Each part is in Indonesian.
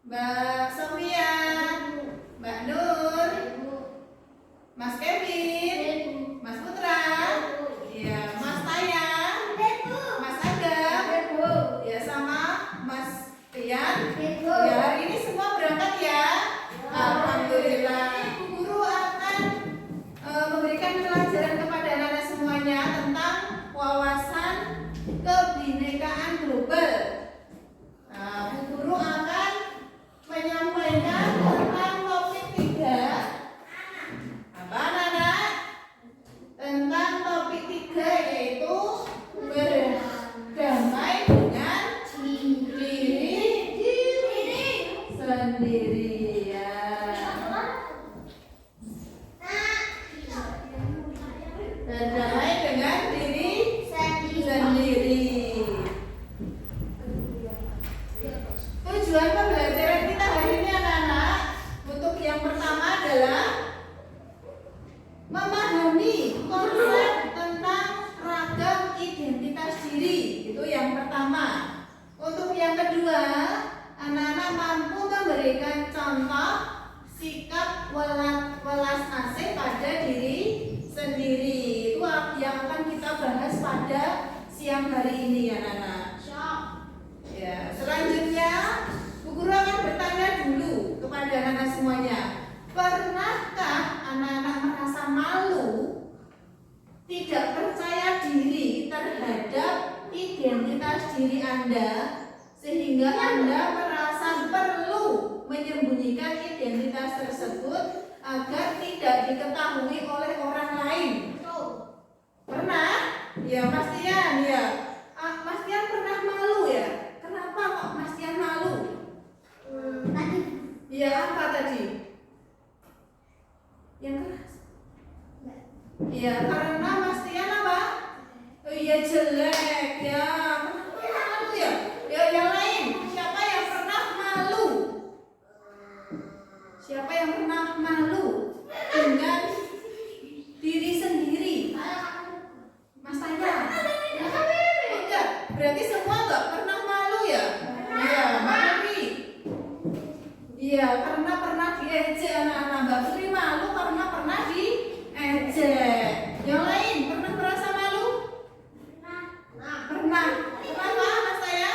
Mbak Sofia, Mbak Nur, Mas Kevin, Mas Putra, ya, Mas Taya, Mas Agam, ya, sama Mas Tian. Ya, hari ini semua berangkat ya. Alhamdulillah. Ibu guru akan memberikan pelajaran kepada anak-anak semuanya tentang wawasan kebinekaan global. Nah, Bu Guru akan menyampaikan tentang topik 3. Apa anak-anak? Tentang topik 3 yaitu berdamai dengan diri sendiri. Berdamai dengan diri sendiri. Tujuan pembelajaran kita hari ini anak-anak, untuk yang pertama adalah memahami konsep tentang ragam identitas diri. Itu yang pertama. Untuk yang kedua, anak-anak mampu memberikan contoh sikap welas asih pada diri sendiri. Itu yang akan kita bahas pada siang hari ini ya anak-anak. Ya, selanjutnya Bu Guru akan bertanya dulu kepada anak-anak semuanya. Pernahkah anak-anak merasa malu, tidak percaya diri terhadap identitas diri Anda, sehingga Anda merasa perlu menyembunyikan identitas tersebut agar tidak diketahui oleh orang lain? Pernah? Ya, Mas Tian, ya. Mas Tian pernah malu ya? Kenapa kok Mas Tian malu? Tadi. Ya, apa tadi? Yang keras? Ya, karena Mas Tian apa? Oh iya, jelek ya. Kenapa malu ya? Ya, yang lain. Siapa yang pernah malu? Siapa yang pernah malu dengan diri sendiri? Mas Tanya. Enggak, berarti semua enggak pernah malu ya? Iya, Mbak Putri. Iya, karena pernah diejek anak-anak. Mbak Putri malu karena pernah diejek. Yang lain pernah merasa malu? Pernah. Kenapa, Mas Taya?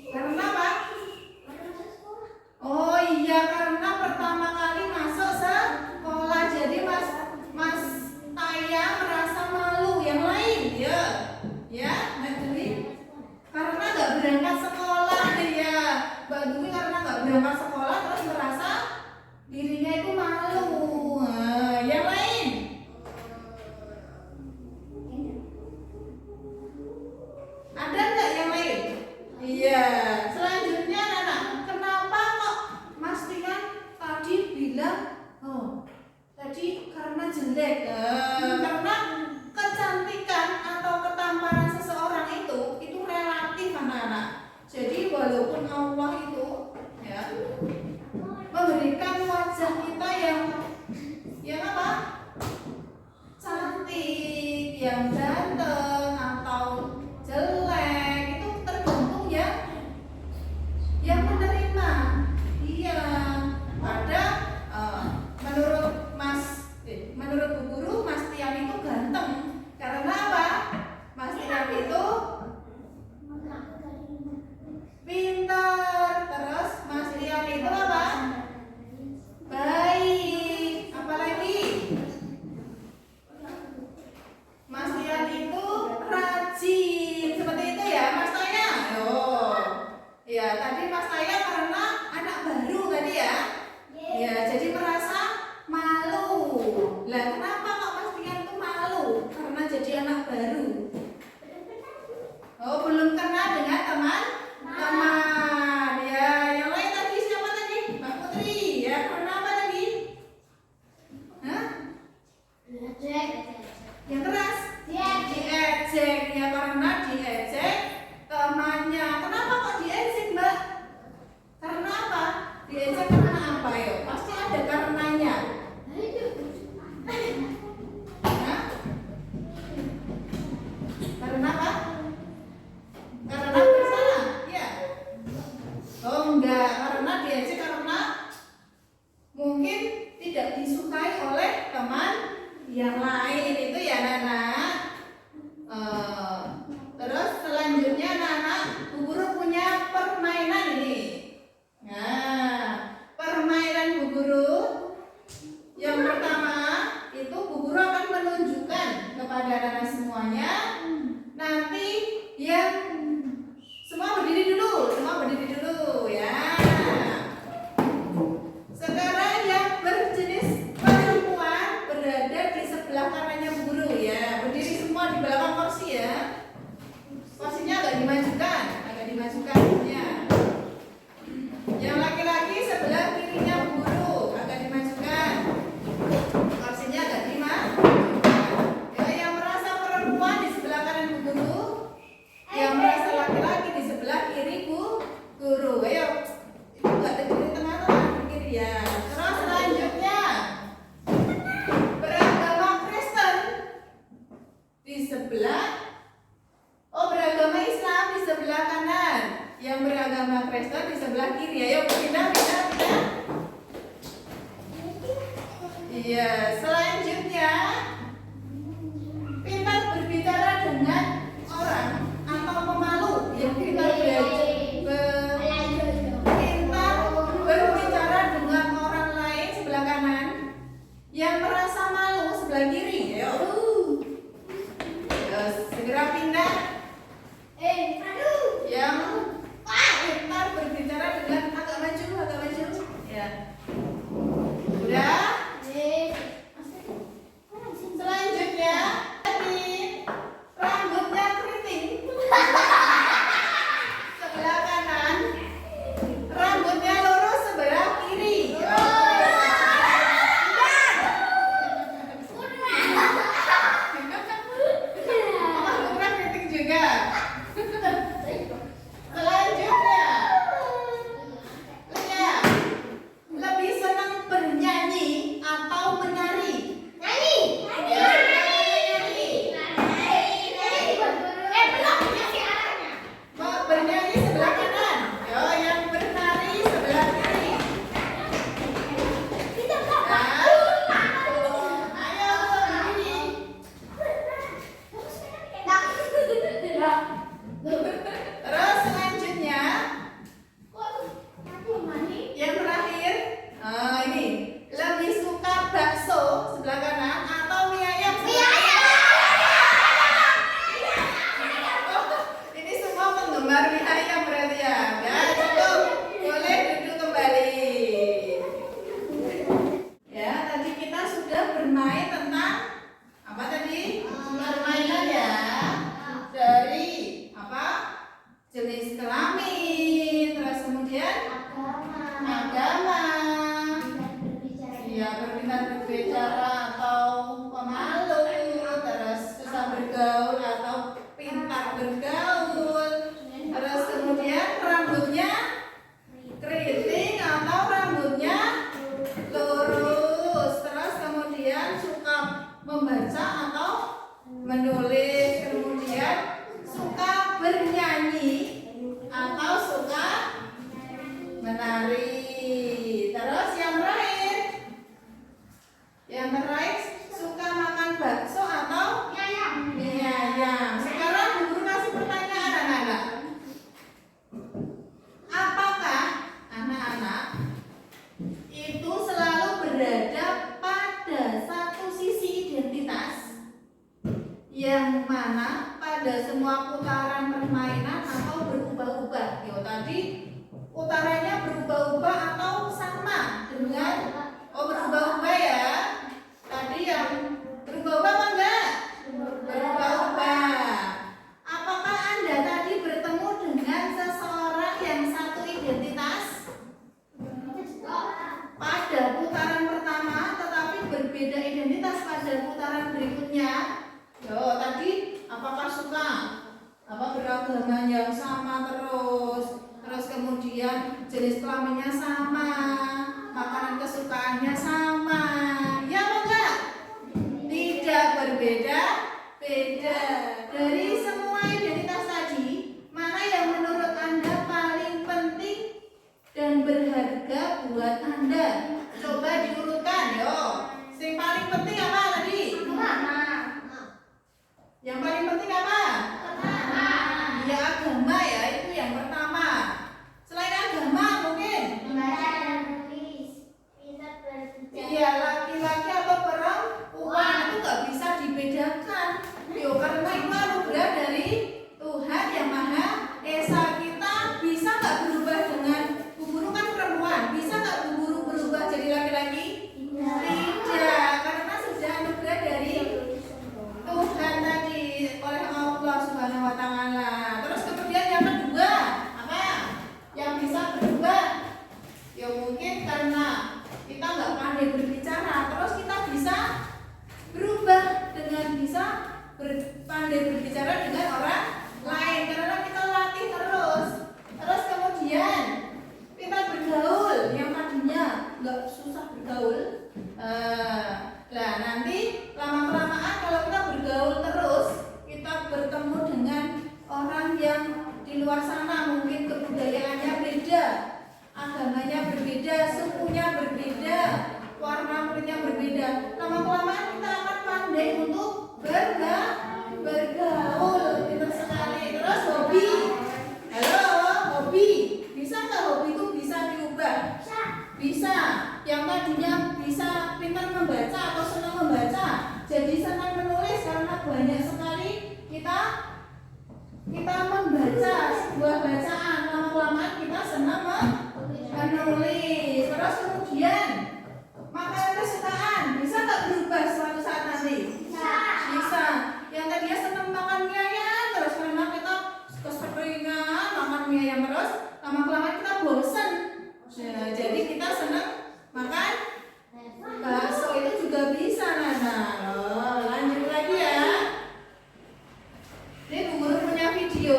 Karena apa? Oh iya, karena pertama kali masuk sekolah. Jadi Mas Taya merasa malu. Yang lain, ya, Mbak Dwi. Karena nggak berangkat sekolah, ya. Mbak Dwi karena nggak berangkat sekolah terus merasa dirinya itu malu. Nah, yang lain? Ada nggak yang lain? Iya. Selanjutnya, anak, kenapa kok Mas Tian tadi bilang, tadi karena jelek? Karena kecantikan atau ketampanan seseorang itu relatif anak-anak. Jadi walaupun Allah itu ya memberikan wajah kita yang apa? Cantik, yang ganteng atau jelek, itu tergantung ya yang menerima. Iya, pada menurut Bu Guru, Mas Tian itu ganteng. Karena apa? Mas Tian itu pintar. Terus Mas Tian itu apa? Baik. Apalagi? Mas Tian itu rajin. Seperti itu ya Mas Taya. Ya, tadi Mas Taya karena anak baru tadi ya. Ya, jadi merasa malu. Lah, kenapa kok Mas Tian itu malu? Karena jadi anak baru. Oh, belum kenal dengan teman-teman. Ya, yang lain tadi siapa tadi? Mbak Putri. Ya, karena apa tadi? Hah? Yang keras? Diejek. Ya, karena diejek temannya. Kenapa kok diejek, Mbak? Karena apa? Diejek karena apa? Yo, pasti yang lain itu ya anak-anak. Terus selanjutnya anak-anak, Bu Guru punya permainan ini. Nah, permainan Bu Guru yang pertama itu Bu Guru akan menunjukkan kepada anak-anak semuanya. Nanti yang semua berdiri dulu ya. Sekarang yang berjenis perempuan berada di sebelah kanannya Bu Guru ya. Berdiri semua di belakang kursi ya. Kursinya agak dimajukan ya. Yang laki-laki sebelah kirinya Bu Guru agak dimajukan. Kursinya agak dimajukan. Ya, yang merasa perempuan di sebelah kanan Bu Guru, yang merasa laki-laki di sebelah kiri Bu Guru. Ayo, itu enggak terjadi tengah-tengah di kiri ya. Terus selanjutnya beragama Kristen di sebelah, beragama Islam di sebelah kanan, yang beragama Kristen di sebelah kiri. Ayo pindah. Iya, selanjutnya pintar berbicara dengan orang atau pemalu. Yang pintar berbicara dengan orang lain sebelah kanan, yang merasa malu sebelah kiri. Ayo. Segera pindah. Yang pintar berbicara dengan agak maju. Ya. Udah. Selanjutnya, rambutnya keriting sebelah kanan, rambutnya lurus sebelah kiri. Rambutnya keriting juga. Selanjutnya, lihat, lebih senang bernyanyi atau menari? Bernyanyi sebelah kanan. Yo, yang bernari sebelah kiri. Ayo berdiri. Terus selanjutnya yang terakhir, ini lebih suka bakso sebelah kanan atau mie ayam sebelah kanan? Ini semua penggemar mie ayam berarti ya. Ya, cukup. Boleh duduk kembali. Ya, tadi kita sudah bermain tentang apa tadi? Permainan ya. Dari apa? Jenis kelamin, terus kemudian agama. Iya, berpintar berbicara atau pemalu, terus susah bergaul atau pintar bergaul. Terus kemudian rambutnya keriting atau rambutnya lurus. Terus kemudian suka membaca atau menulis. Kemudian suka bernyanyi atau suka menari. Terus yang terakhir suka makan bakso atau mie ayam. Sekarang Bu Guru kasih pertanyaan anak-anak. Apakah anak-anak itu selalu berada pada satu sisi identitas, yang mana pada semua putaran permainan atau berubah-ubah? Yo, tadi putarannya berubah-ubah atau sama dengan berubah-ubah ya. Tadi yang berubah-ubah apa enggak? Berubah-ubah. Apakah Anda tadi bertemu dengan seseorang yang satu identitas pada putaran pertama, tetapi berbeda identitas pada putaran berikutnya? Yo, tadi apakah suka beragama yang sama terus kemudian jenis kelaminnya sama, makanan kesukaannya sama, ya apa enggak? Tidak, berbeda-beda. Dari semua identitas tadi, mana yang menurut Anda paling penting dan berharga buat Anda? Coba diurutkan, yo. Yang paling penting apa tadi? nggak susah bergaul. Nah nanti lama-kelamaan kalau kita bergaul terus, kita bertemu dengan orang yang di luar sana, mungkin kebudayaannya beda, agamanya berbeda, sukunya berbeda, warna kulitnya berbeda. Lama-kelamaan kita akan pandai untuk bergaul. Pintar sekali. Terus hobi. Halo, hobi. Bisa nggak hobi itu bisa diubah? Bisa. Yang tadinya bisa pintar membaca atau senang membaca, jadi senang menulis karena banyak sekali kita membaca sebuah bacaan. Lama-kelamaan kita senang menulis. Terus kemudian makanan kesukaan bisa nggak berubah suatu saat nanti? Bisa. Yang tadinya senang makan mie ayam terus karena kita keseringan makan mie ayam terus, lama-kelamaan kita bosan. Nah, jadi kita senang makan bakso, itu juga bisa. Lanjut lagi ya. Ini Bu Guru punya video.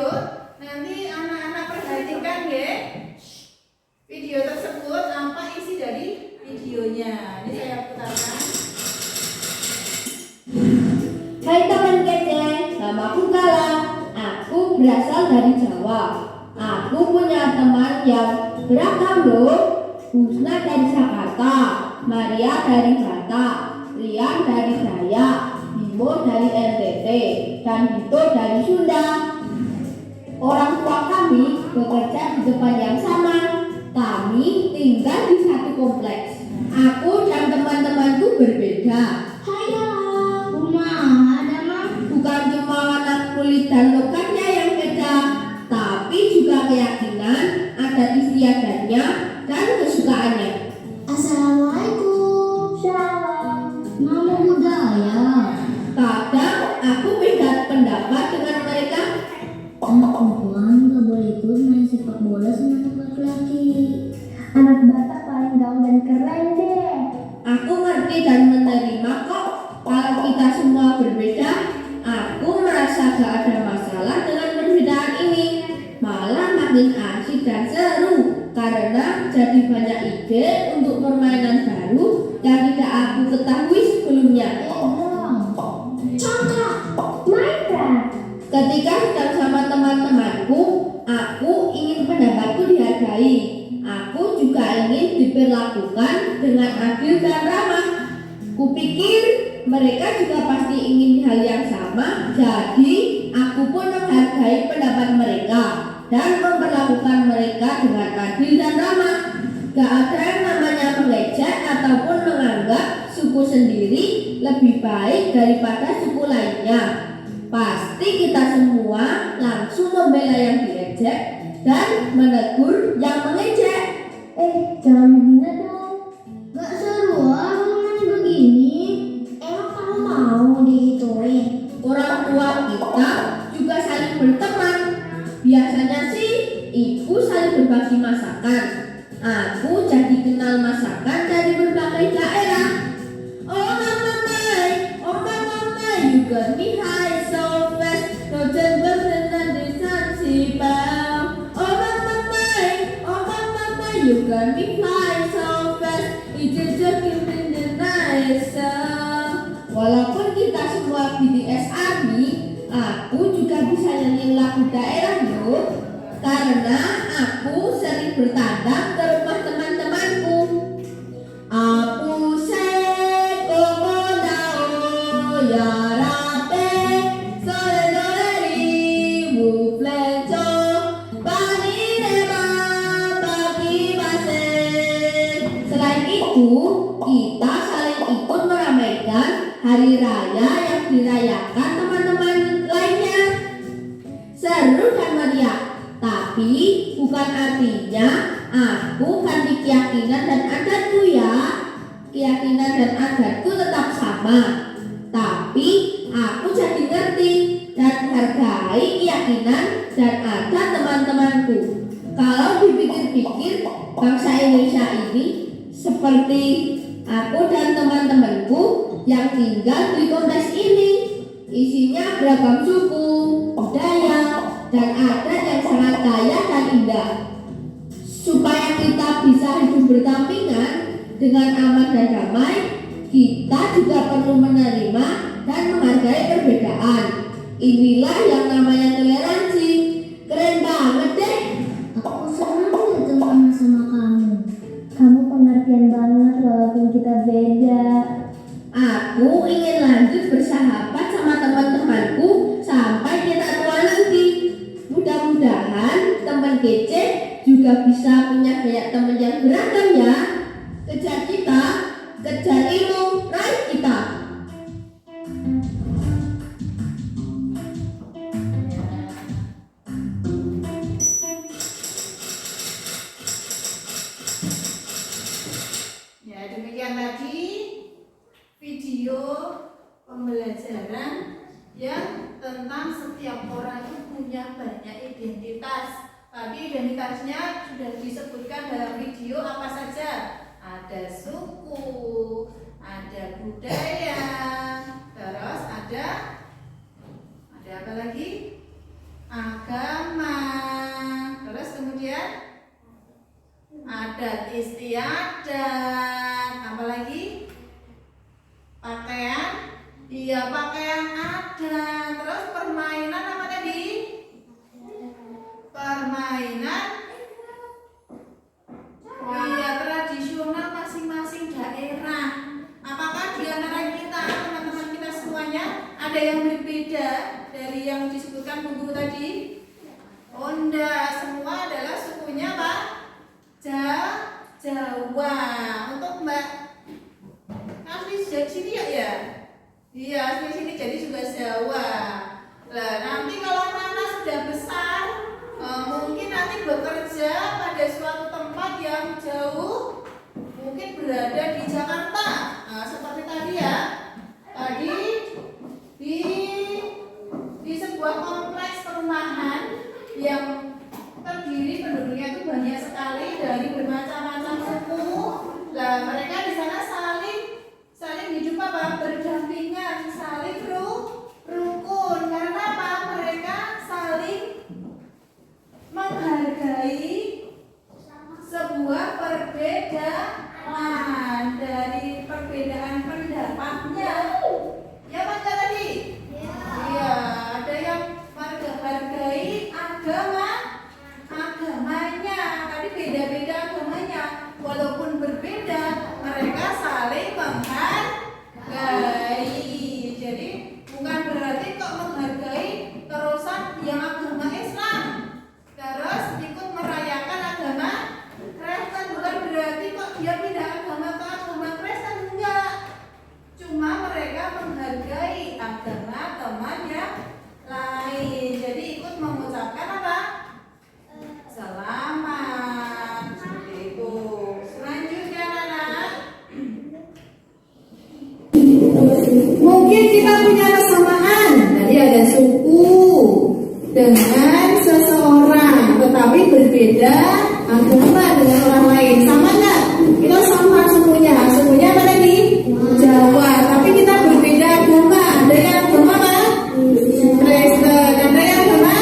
Nanti anak-anak perhatikan ya. Video tersebut apa isi dari videonya. Ini saya putarkan. Hai teman kece, namaku Gala. Aku berasal dari Jawa. Aku punya teman yang beragam loh. Husna dari Jakarta, Maria dari Batak, Rian dari Dayak, Bimo dari NTT, dan Dito dari Sunda. Orang tua kami bekerja di tempat yang sama. Kami tinggal di satu kompleks. Aku dan teman-temanku berbeda. Hai Uma, ada mah? Bukan cuma warna kulit dan logatnya yang beda, tapi juga keyakinan, adat istiadatnya, dan kesukaannya. Assalamualaikum. Shalom. Nama budaya. Kadang aku beda pendapat dengan mereka. Anak perempuan nggak boleh ikut main sepak bola sama anak laki-laki. Anak Batak paling gaul dan keren deh. Aku ngerti dan menerima kok. Kalau kita semua berbeda, aku merasa gak ada masalah dengan perbedaan ini. Malah makin asik dan seru, karena jadi banyak ide untuk permainan baru yang tidak aku ketahui sebelumnya. Contoh, Minecraft. Ketika sedang sama teman-temanku, aku ingin pendapatku dihargai. Aku juga ingin diperlakukan dengan adil dan ramah. Kupikir mereka juga pasti ingin hal yang sama, jadi aku pun menghargai pendapat mereka dan memperlakukan mereka dengan adil dan ramah. Gak ada yang namanya mengejek ataupun menganggap suku sendiri lebih baik daripada suku lainnya. Pasti kita semua langsung membela yang diejek dan menegur yang mengejek. Jangan menghina dong. Gak seru ngomongin begini. Emang kamu mau digituin? Orang tua kita juga saling berteman. Biasanya sih ibu saling berbagi masakan. Aku jadi kenal masakan dari berbagai daerah. Oh mama, you got me high so fast. No gentleman and the Zanzibar. Oh mama, you got me fly so fast. It's just in the night. Walaupun kita semua BTS ARMY, aku juga bisa nyanyi lagu daerah loh. Karena aku sering bertandang ke rumah teman-temanku. Aku sekolah ya rape sore-sore mu flenco panireba bagi pasir. Selain itu, kita saling ikut meramaikan hari raya yang dirayakan teman-teman lainnya. Seru dan meriah, tapi bukan artinya aku ganti keyakinan dan adatku ya. Keyakinan dan adatku tetap sama, tapi aku jadi ngerti dan hargai keyakinan dan adat teman-temanku. Kalau dipikir-pikir, bangsa Indonesia ini seperti aku dan teman-temanku yang tinggal di kompleks ini. Isinya beragam suku, budaya, dan adat yang sangat kaya dan indah. Supaya kita bisa hidup berdampingan, dengan aman dan damai, kita juga perlu menerima dan menghargai perbedaan. Inilah yang namanya toleransi. Keren banget deh. Aku senang ketemu sama kamu. Kamu pengertian banget walaupun kita beda. Aku ingin lanjut bersahabat sama teman-temanku sampai kita tua nanti. Mudah-mudahan teman kece juga bisa punya banyak teman yang beragam ya. Kejar kita, kejar ilmu, raih kita. Ya, demikian tadi video pembelajaran yang tentang setiap orang itu punya banyak identitas. Tadi identitasnya sudah disebutkan dalam video apa saja. Ada suku, ada budaya, terus ada apa lagi? Agama. Terus kemudian adat istiadat, apa lagi? Pakaian, iya pakaian ada. Terus permainan apa tadi? Permainan, iya tradisional masing-masing daerah. Apakah di antara kita, teman-teman kita semuanya, ada yang berbeda dari yang disebutkan Bu Guru tadi? Oh enggak, semua adalah sukunya Pak Jawa. Untuk Mbak asli sini ya? Iya, asli sini jadi juga Jawa. Nah, nanti kalau anak sudah besar, mungkin nanti bekerja pada suatu tempat yang jauh, mungkin berada di Jakarta. Nah, seperti tadi ya. Tadi di sebuah kompleks perumahan yang terdiri penduduknya itu banyak sekali dari bermacam-macam suku. Nah, mereka di sana saling hidup apa? Berdampingan, saling rukun. Karena apa? Mereka saling menghargai sebuah perbedaan dari perbedaan pendapatnya. Ya Pak tadi? Iya, ada yang menghargai agamanya. Tadi beda-beda agamanya. Walaupun berbeda, mereka saling menghargai. Jadi bukan berarti kok menghargai terusan yang agama Islam terus ikut merayakan agama Kristen. Bukan berarti kok dia pindah agama ke agama Kristen, enggak. Cuma mereka menghargai agama teman yang lain. Jadi ikut mengucapkan apa? Selamat. Seperti itu. Selanjutnya anak-anak, mungkin kita punya kesamaan. Tadi ada suku dengan seseorang, tetapi berbeda agama dengan orang lain. Sama nggak? Kita sama sukunya. Sukunya apa tadi? Jawa. Tapi kita berbeda agama. Ada yang agama apa? Kristen. Ada yang agama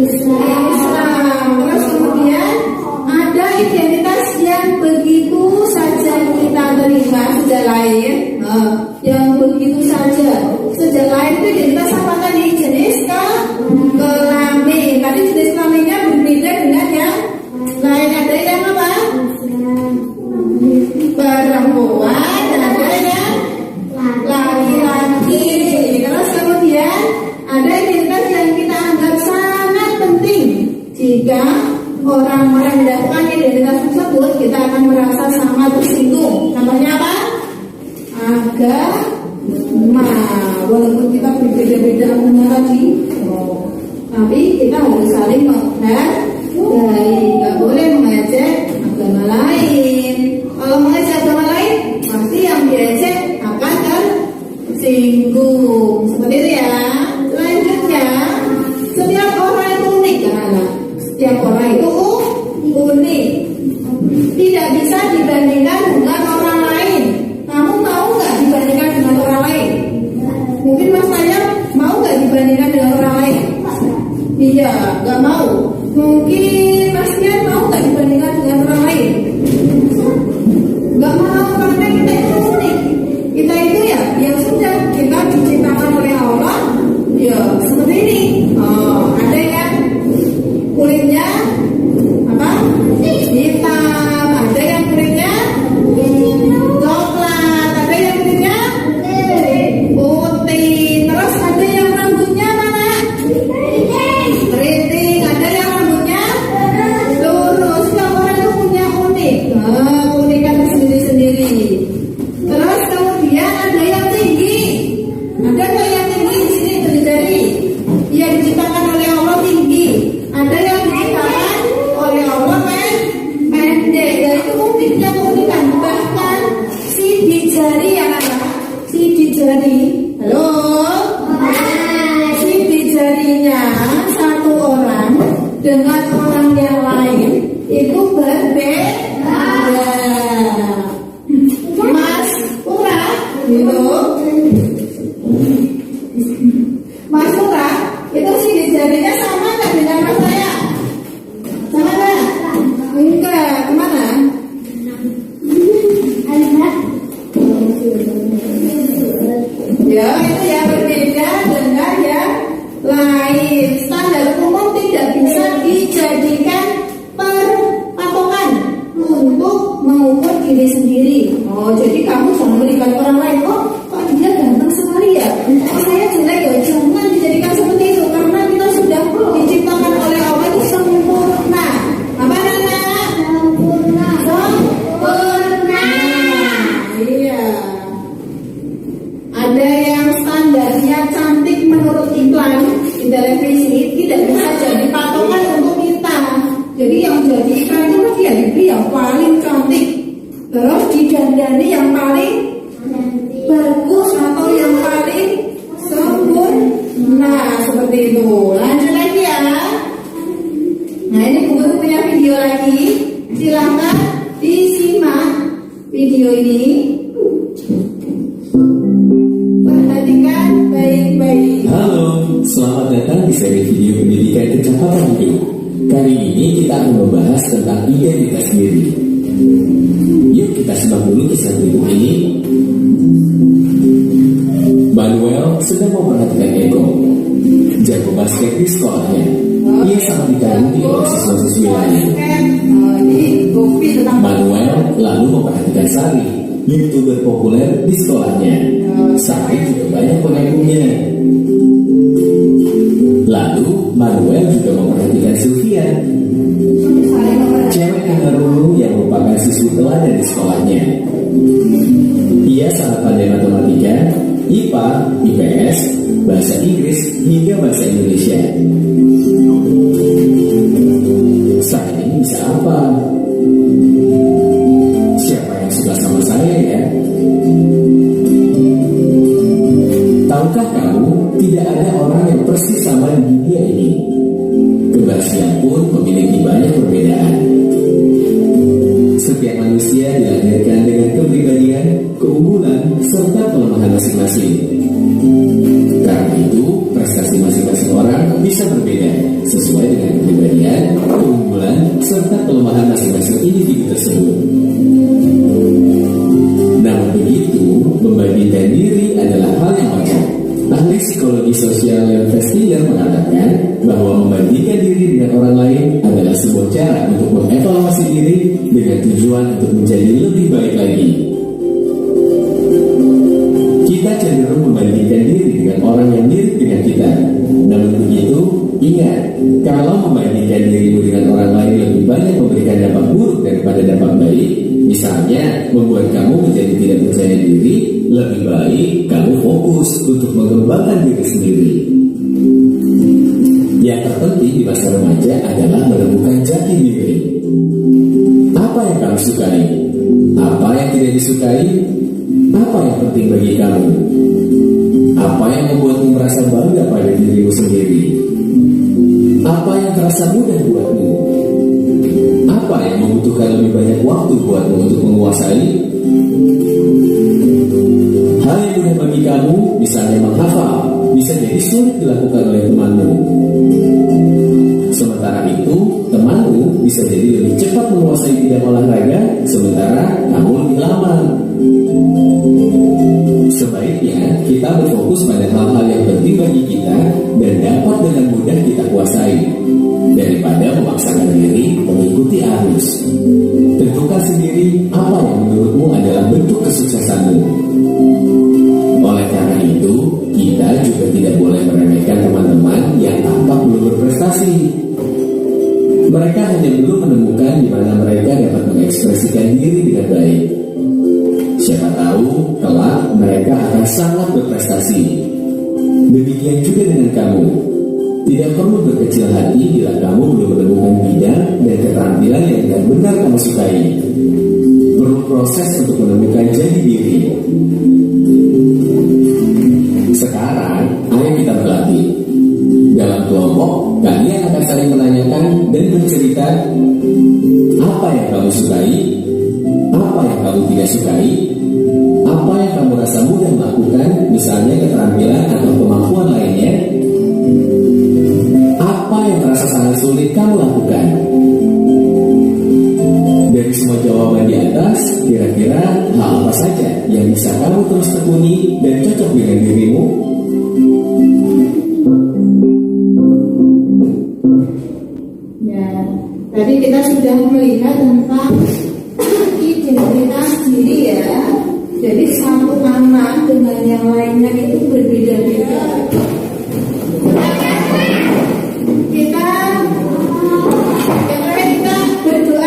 Islam. Terus kemudian ada identitas yang begitu saja kita terima sejak lahir. Yang begitu saja sejak lahir itu identitas apa tadi? Jenis kelamin. Tadi jenis kelaminnya berbeda dengan yang lain. Ada yang apa? Perempuan. Dan ada yang laki-laki. Terus kemudian ada identitas yang kita anggap sangat penting. Jika orang-orang mendapatkan identitas tersebut, kita akan merasa sangat tersinggung. Namanya apa? Agama. Walaupun kita berbeda-beda agama tadi, tapi kita harus saling menghargai. Nggak boleh mengejek agama lain. Kalau mengejek agama lain, pasti yang diejek akan tersinggung. Seperti itu ya. Selanjutnya, setiap orang itu unik kan anak? Setiap orang itu unik. Tidak bisa dibandingkan dengan orang lain. Kamu mau nggak dibandingkan dengan orang lain? Mungkin Mas Tanya mau nggak dibandingkan dengan orang lain? Iya, nggak mau. Mungkin Mas Tian mau nggak dibandingkan dengan orang lain? Nggak mau. diri sendiri. Oh, jadi kamu jangan melihat orang lain. Oh, kok dia ganteng sekali ya? Oh, saya jelek ya? Jangan dijadikan seperti itu, karena kita sudah diciptakan oleh Allah itu sempurna. Apa Nana? Sempurna. Sempurna. Iya. Ada yang standarnya cantik menurut iklan di televisi, tidak bisa jadi patokan untuk kita. Jadi yang jadi iklan itu dia yang paling cantik, terus didandani yang paling bagus atau yang paling sempurna, seperti itu. Lanjut lagi ya. Nah, ini Guru punya video lagi, silahkan disimak video ini. Perhatikan baik-baik. Halo, selamat datang di seri video pendidikan kecepatan hidup. Kali ini kita akan membahas tentang identitas diri. Yuk kita simak dulu kisah berikut ini. Manuel sedang memperhatikan Eko, jago basket di sekolahnya. Ia sangat dikagumi oleh siswa-siswi lain. Manuel lalu memperhatikan Sari, YouTuber populer di sekolahnya. Sari juga banyak pengagumnya. Lalu Manuel juga memperhatikan Sylvia, cewek kangaroo yang merupakan siswi teladan di sekolahnya. Ia sangat pandai matematika, IPA, IPS, bahasa Inggris, hingga bahasa Indonesia. Saya ini bisa apa? Siapa yang suka sama saya ya? Tahukah kamu, tidak ada orang yang persis sama di dunia ini. Kembar siam pun memiliki banyak perbedaan. Setiap manusia dilahirkan dengan kepribadian, keunggulan, serta kelemahan masing-masing. Karena itu, prestasi masing-masing orang bisa berbeda sesuai dengan kepribadian, keunggulan, serta kelemahan masing-masing individu tersebut. Namun begitu, membandingkan diri adalah hal yang wajar. Ahli psikologi sosial Leon Festinger mengatakan bahwa membandingkan diri dengan orang lain adalah sebuah cara untuk mengevaluasi diri dengan tujuan untuk menjadi lebih baik lagi. Kita cenderung membandingkan diri dengan orang yang mirip dengan kita. Namun begitu, ingat, kalau membandingkan dirimu dengan orang lain lebih banyak memberikan dampak buruk daripada dampak baik, misalnya membuat kamu menjadi tidak percaya diri, lebih baik kamu fokus untuk mengembangkan diri sendiri. Yang terpenting di masa remaja adalah menemukan jati diri. Apa yang kamu sukai? Apa yang tidak disukai? Apa yang penting bagi kamu? Apa yang membuatmu merasa bangga pada dirimu sendiri? Apa yang terasa mudah buatmu? Apa yang membutuhkan lebih banyak waktu buatmu untuk menguasai? Hal yang mudah bagi kamu, misalnya menghafal, bisa jadi sulit dilakukan oleh temanmu. Sementara itu, temanmu bisa jadi lebih cepat menguasai bidang olahraga, sementara kamu lebih lama. Sebaiknya kita berfokus pada hal-hal yang penting bagi kita dan dapat dengan mudah kita kuasai, daripada memaksakan diri mengikuti arus. Tentukan sendiri apa yang menurutmu adalah bentuk kesuksesanmu. Oleh karena itu, kita juga tidak boleh meremehkan teman-teman yang tampak belum berprestasi. Mereka hanya belum menemukan di mana mereka dapat mengekspresikan diri dengan baik. Siapa tahu, kelak mereka akan sangat berprestasi. Demikian juga dengan kamu. Tidak perlu berkecil hati bila kamu belum menemukan bidang dan keterampilan yang benar-benar kamu sukai. Perlu proses untuk menemukan jati diri. Sekarang, ayo kita berlatih. Dalam kelompok, kalian akan saling menanyakan dan bercerita apa yang kamu sukai, apa yang kamu tidak sukai, apa yang kamu rasa mudah melakukan, misalnya keterampilan atau kemampuan lainnya, apa yang terasa sangat sulit kamu lakukan. Dari semua jawaban di atas, kira-kira hal apa saja yang bisa kamu terus tekuni dan cocok dengan dirimu? Ya, tadi kita sudah melihat tentang identitas ya. Jadi satu anak dengan yang lainnya itu berbeda-beda. Kita berdoa